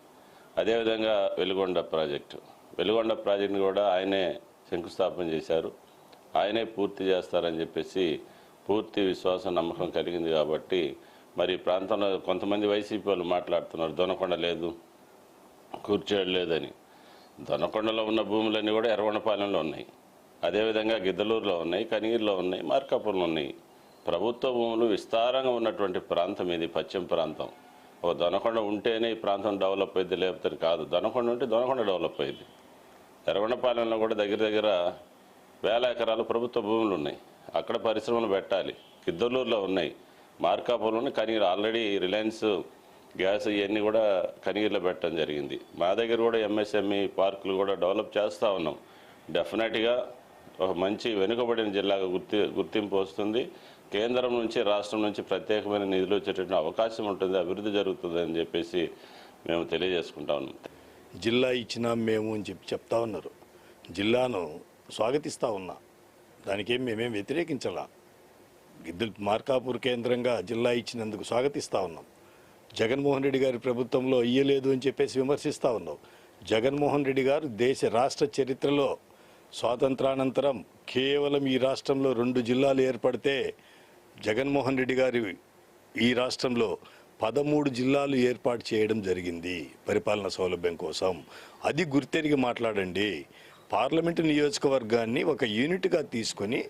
అదేవిధంగా వెలుగొండ ప్రాజెక్టుని కూడా ఆయనే శంకుస్థాపన చేశారు, ఆయనే పూర్తి చేస్తారని చెప్పేసి పూర్తి విశ్వాసం, నమ్మకం కలిగింది. కాబట్టి మరి ప్రాంతంలో కొంతమంది వైసీపీ వాళ్ళు మాట్లాడుతున్నారు దొనకొండ లేదు, కూర్చోడు లేదని. దొనకొండలో ఉన్న భూములన్నీ కూడా ఎర్రగొండపాలెంలో ఉన్నాయి. అదేవిధంగా గిద్దలూరులో ఉన్నాయి, కనిగిరిలో ఉన్నాయి, మార్కాపురంలో ఉన్నాయి. ప్రభుత్వ భూములు విస్తారంగా ఉన్నటువంటి ప్రాంతం ఇది, పశ్చిమ ప్రాంతం. ఓ దొనకొండ ఉంటేనే ఈ ప్రాంతం డెవలప్ అయ్యింది, లేకపోతే కాదు. దొనకొండ ఉంటే దొనకొండ డెవలప్ అయ్యింది. ఎర్రగొండపాలెంలో కూడా దగ్గర 1000 ఎకరాలు ప్రభుత్వ భూములు ఉన్నాయి. అక్కడ పరిశ్రమలు పెట్టాలి. గిద్దలూరులో ఉన్నాయి, మార్కాపురంలోని కనిగిరి ఆల్రెడీ రిలయన్స్ గ్యాస్ ఇవన్నీ కూడా కనిగిరిలో పెట్టడం జరిగింది. మా దగ్గర కూడా ఎంఎస్ఎంఈ పార్కులు కూడా డెవలప్ చేస్తూ ఉన్నాం. డెఫినెట్గా ఒక మంచి వెనుకబడిన జిల్లాగా గుర్తింపు వస్తుంది. కేంద్రం నుంచి రాష్ట్రం నుంచి ప్రత్యేకమైన నిధులు వచ్చేటటువంటి అవకాశం ఉంటుంది, అభివృద్ధి జరుగుతుంది అని చెప్పేసి మేము తెలియజేసుకుంటా ఉన్నాం. జిల్లా ఇచ్చినా మేము అని చెప్తా ఉన్నారు. జిల్లాను స్వాగతిస్తూ ఉన్నా, దానికేం మేమేం వ్యతిరేకించాలా. మార్కాపూర్ కేంద్రంగా జిల్లా ఇచ్చినందుకు స్వాగతిస్తూ ఉన్నాం. జగన్మోహన్ రెడ్డి గారి ప్రభుత్వంలో ఇయ్యలేదు అని చెప్పేసి విమర్శిస్తూ ఉన్నాం. జగన్మోహన్ రెడ్డి గారు రాష్ట్ర చరిత్రలో స్వాతంత్రానంతరం కేవలం ఈ రాష్ట్రంలో 2 జిల్లాలు ఏర్పడితే జగన్మోహన్ రెడ్డి గారి ఈ రాష్ట్రంలో 13 జిల్లాలు ఏర్పాటు చేయడం జరిగింది పరిపాలన సౌలభ్యం కోసం. అది గుర్తెరిగి మాట్లాడండి. పార్లమెంటు నియోజకవర్గాన్ని ఒక యూనిట్గా తీసుకొని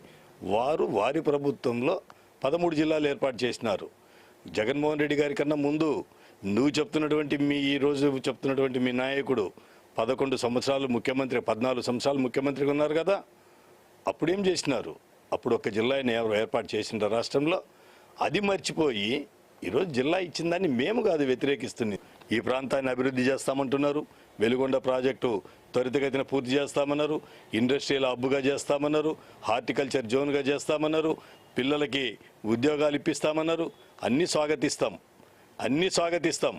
వారి ప్రభుత్వంలో 13 జిల్లాలు ఏర్పాటు చేసినారు. జగన్మోహన్ రెడ్డి గారి కన్నా ముందు నువ్వు చెప్తున్నటువంటి ఈరోజు చెప్తున్నటువంటి మీ నాయకుడు 11 సంవత్సరాలు ముఖ్యమంత్రి, 14 సంవత్సరాలు ముఖ్యమంత్రిగా ఉన్నారు కదా. అప్పుడేం చేసినారు? అప్పుడు ఒక జిల్లాని ఏర్పాటు చేసిన రాష్ట్రంలో అది మర్చిపోయి ఈరోజు జిల్లా ఇచ్చిన దాన్ని మేము కాదు వ్యతిరేకిస్తుంది. ఈ ప్రాంతాన్ని అభివృద్ధి చేస్తామంటున్నారు. వెలుగొండ ప్రాజెక్టు త్వరితగతిన పూర్తి చేస్తామన్నారు. ఇండస్ట్రియల్ హబ్గా చేస్తామన్నారు. హార్టికల్చర్ జోన్గా చేస్తామన్నారు. పిల్లలకి ఉద్యోగాలు ఇప్పిస్తామన్నారు. అన్నీ స్వాగతిస్తాం.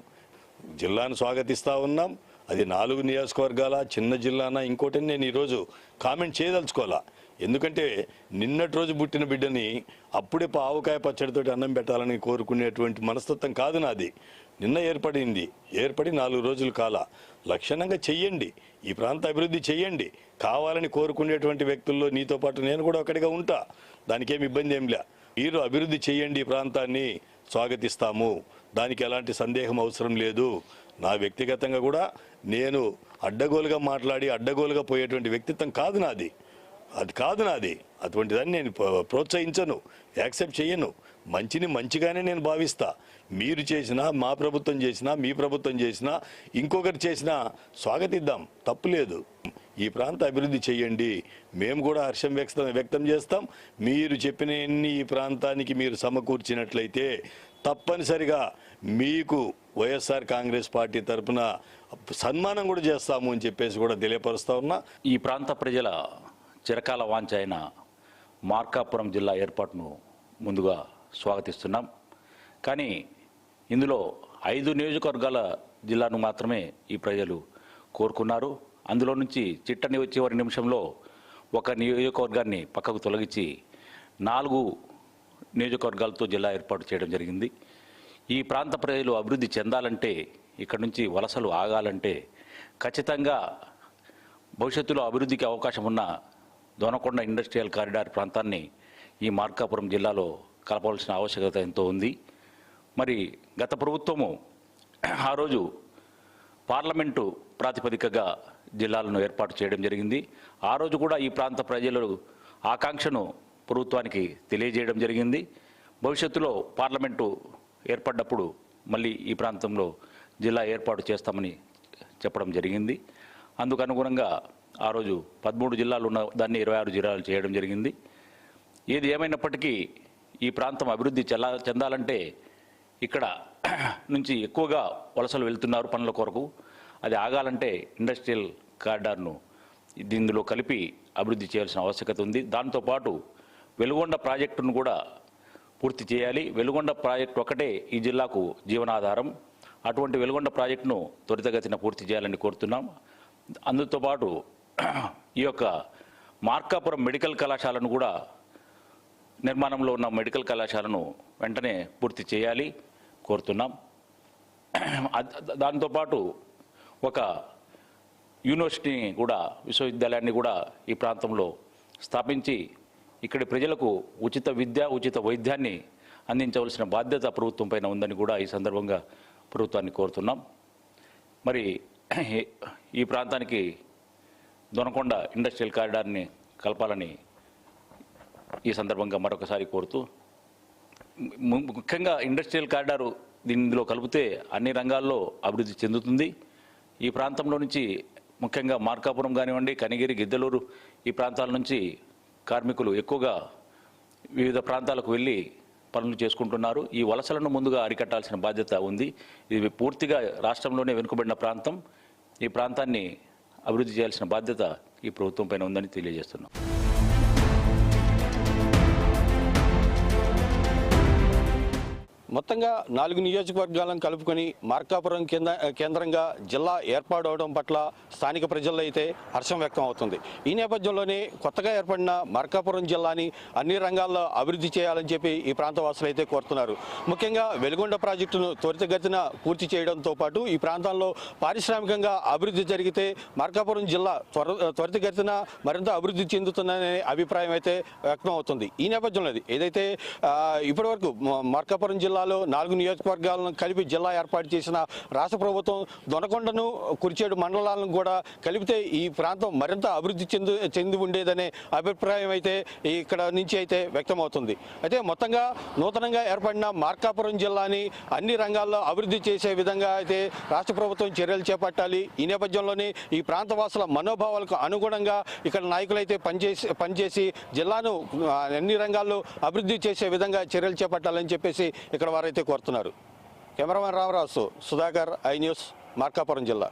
జిల్లాను స్వాగతిస్తూ ఉన్నాం. అది 4 నియోజకవర్గాల చిన్న జిల్లానా ఇంకోటి నేను ఈరోజు కామెంట్ చేయదలుచుకోవాలా. ఎందుకంటే నిన్నటి రోజు పుట్టిన బిడ్డని అప్పుడే ఆవకాయ పచ్చడితో అన్నం పెట్టాలని కోరుకునేటువంటి మనస్తత్వం కాదు నాది. నిన్న ఏర్పడి 4 రోజులు కాల. లక్షణంగా చెయ్యండి, ఈ ప్రాంత అభివృద్ధి చెయ్యండి. కావాలని కోరుకునేటువంటి వ్యక్తుల్లో నీతో పాటు నేను కూడా ఒకటిగా ఉంటా. దానికేమి ఇబ్బంది ఏంలే. మీరు అభివృద్ధి చెయ్యండి, ఈ ప్రాంతాన్ని స్వాగతిస్తాము. దానికి ఎలాంటి సందేహం అవసరం లేదు. నా వ్యక్తిగతంగా కూడా నేను అడ్డగోలుగా మాట్లాడి అడ్డగోలుగా పోయేటువంటి వ్యక్తిత్వం కాదు నాది. అటువంటి దాన్ని నేను ప్రోత్సహించను, యాక్సెప్ట్ చేయను. మంచిని మంచిగానే నేను భావిస్తా. మీరు చేసినా, మా ప్రభుత్వం చేసినా, మీ ప్రభుత్వం చేసినా, ఇంకొకరు చేసినా స్వాగతిద్దాం, తప్పులేదు. ఈ ప్రాంత అభివృద్ధి చేయండి, మేము కూడా హర్షం వ్యక్తం చేస్తాం. మీరు చెప్పిన ఈ ప్రాంతానికి మీరు సమకూర్చినట్లయితే తప్పనిసరిగా మీకు వైఎస్ఆర్ కాంగ్రెస్ పార్టీ తరఫున సన్మానం కూడా చేస్తాము అని చెప్పేసి కూడా తెలియపరుస్తా ఉన్నా. ఈ ప్రాంత ప్రజల చిరకాల వాంఛ అయిన మార్కాపురం జిల్లా ఏర్పాటును ముందుగా స్వాగతిస్తున్నాం. కానీ ఇందులో 5 నియోజకవర్గాల జిల్లాను మాత్రమే ఈ ప్రజలు కోరుకున్నారు. అందులో నుంచి చివరి నిమిషంలో ఒక నియోజకవర్గాన్ని పక్కకు తొలగించి 4 నియోజకవర్గాలతో జిల్లా ఏర్పాటు చేయడం జరిగింది. ఈ ప్రాంత ప్రజలు అభివృద్ధి చెందాలంటే, ఇక్కడ నుంచి వలసలు ఆగాలంటే ఖచ్చితంగా భవిష్యత్తులో అభివృద్ధికి అవకాశం ఉన్న దొనకొండ ఇండస్ట్రియల్ కారిడార్ ప్రాంతాన్ని ఈ మార్కాపురం జిల్లాలో కలపవలసిన ఆవశ్యకత ఎంతో ఉంది. మరి గత ప్రభుత్వము ఆ రోజు పార్లమెంటు ప్రాతిపదికగా జిల్లాలను ఏర్పాటు చేయడం జరిగింది. ఆ రోజు కూడా ఈ ప్రాంత ప్రజలు ఆకాంక్షను ప్రభుత్వానికి తెలియజేయడం జరిగింది. భవిష్యత్తులో పార్లమెంటు ఏర్పడ్డప్పుడు మళ్ళీ ఈ ప్రాంతంలో జిల్లా ఏర్పాటు చేస్తామని చెప్పడం జరిగింది. అందుకు అనుగుణంగా ఆ రోజు 13 జిల్లాలు ఉన్న దాన్ని 26 జిల్లాలు చేయడం జరిగింది. ఏది ఏమైనప్పటికీ ఈ ప్రాంతం అభివృద్ధి చెందాలంటే ఇక్కడ నుంచి ఎక్కువగా వలసలు వెళ్తున్నారు పనుల కొరకు. అది ఆగాలంటే ఇండస్ట్రియల్ కారిడార్ను దీనిలో కలిపి అభివృద్ధి చేయాల్సిన ఆవశ్యకత ఉంది. దాంతోపాటు వెలుగొండ ప్రాజెక్టును కూడా పూర్తి చేయాలి. వెలుగొండ ప్రాజెక్టు ఒకటే ఈ జిల్లాకు జీవనాధారం. అటువంటి వెలుగొండ ప్రాజెక్టును త్వరితగతిన పూర్తి చేయాలని కోరుతున్నాం. అందుతో పాటు ఈ యొక్క మార్కాపురం మెడికల్ కళాశాలను కూడా, నిర్మాణంలో ఉన్న మెడికల్ కళాశాలను వెంటనే పూర్తి చేయాలి కోరుతున్నాం. దాంతోపాటు ఒక యూనివర్సిటీని కూడా, విశ్వవిద్యాలయాన్ని కూడా ఈ ప్రాంతంలో స్థాపించి ఇక్కడి ప్రజలకు ఉచిత విద్య, ఉచిత వైద్యాన్ని అందించవలసిన బాధ్యత ప్రభుత్వం పైన ఉందని కూడా ఈ సందర్భంగా ప్రభుత్వాన్ని కోరుతున్నాం. మరి ఈ ప్రాంతానికి దొనకొండ ఇండస్ట్రియల్ కారిడార్ని కలపాలని ఈ సందర్భంగా మరొకసారి కోరుతూ, ముఖ్యంగా ఇండస్ట్రియల్ కారిడార్ ఇందులో కలిపితే అన్ని రంగాల్లో అభివృద్ధి చెందుతుంది. ఈ ప్రాంతంలో నుంచి ముఖ్యంగా మార్కాపురం కానివ్వండి, కనిగిరి, గిద్దలూరు ఈ ప్రాంతాల నుంచి కార్మికులు ఎక్కువగా వివిధ ప్రాంతాలకు వెళ్ళి పనులు చేసుకుంటున్నారు. ఈ వలసలను ముందుగా అరికట్టాల్సిన బాధ్యత ఉంది. ఇది పూర్తిగా రాష్ట్రంలోనే వెనుకబడిన ప్రాంతం. ఈ ప్రాంతాన్ని అభివృద్ధి చేయాల్సిన బాధ్యత ఈ ప్రభుత్వం పైన ఉందని తెలియజేస్తున్నాం. మొత్తంగా 4 నియోజకవర్గాలను కలుపుకొని మార్కాపురం కేంద్రంగా జిల్లా ఏర్పాటు అవడం పట్ల స్థానిక ప్రజల్లో అయితే హర్షం వ్యక్తం అవుతుంది. ఈ నేపథ్యంలోనే కొత్తగా ఏర్పడిన మార్కాపురం జిల్లాని అన్ని రంగాల్లో అభివృద్ధి చేయాలని చెప్పి ఈ ప్రాంత వాసులు అయితే కోరుతున్నారు. ముఖ్యంగా వెలుగొండ ప్రాజెక్టును త్వరితగతిన పూర్తి చేయడంతో పాటు ఈ ప్రాంతంలో పారిశ్రామికంగా అభివృద్ధి జరిగితే మార్కాపురం జిల్లా త్వరితగతిన మరింత అభివృద్ధి చెందుతుందనే అభిప్రాయం అయితే వ్యక్తం అవుతుంది. ఈ నేపథ్యంలో ఏదైతే ఇప్పటివరకు మార్కాపురం జిల్లా 4 నియోజకవర్గాలను కలిపి జిల్లా ఏర్పాటు చేసిన రాష్ట్ర ప్రభుత్వం దొనకొండను, కురిచేడు మండలాలను కూడా కలిపితే ఈ ప్రాంతం మరింత అభివృద్ధి చెంది ఉండేదనే అభిప్రాయం అయితే ఇక్కడ నుంచి అయితే వ్యక్తమవుతుంది. అయితే మొత్తంగా నూతనంగా ఏర్పడిన మార్కాపురం జిల్లాని అన్ని రంగాల్లో అభివృద్ధి చేసే విధంగా అయితే రాష్ట్ర ప్రభుత్వం చర్యలు చేపట్టాలి. ఈ నేపథ్యంలోనే ఈ ప్రాంతవాసుల మనోభావాలకు అనుగుణంగా ఇక్కడ నాయకులు అయితే పనిచేసి జిల్లాను అన్ని రంగాల్లో అభివృద్ధి చేసే విధంగా చర్యలు చేపట్టాలని చెప్పేసి ఇక్కడ వారైతే కోరుతున్నారు. Cameraman Ramaraju, Sudhakar, I news, Markapuram జిల్లా.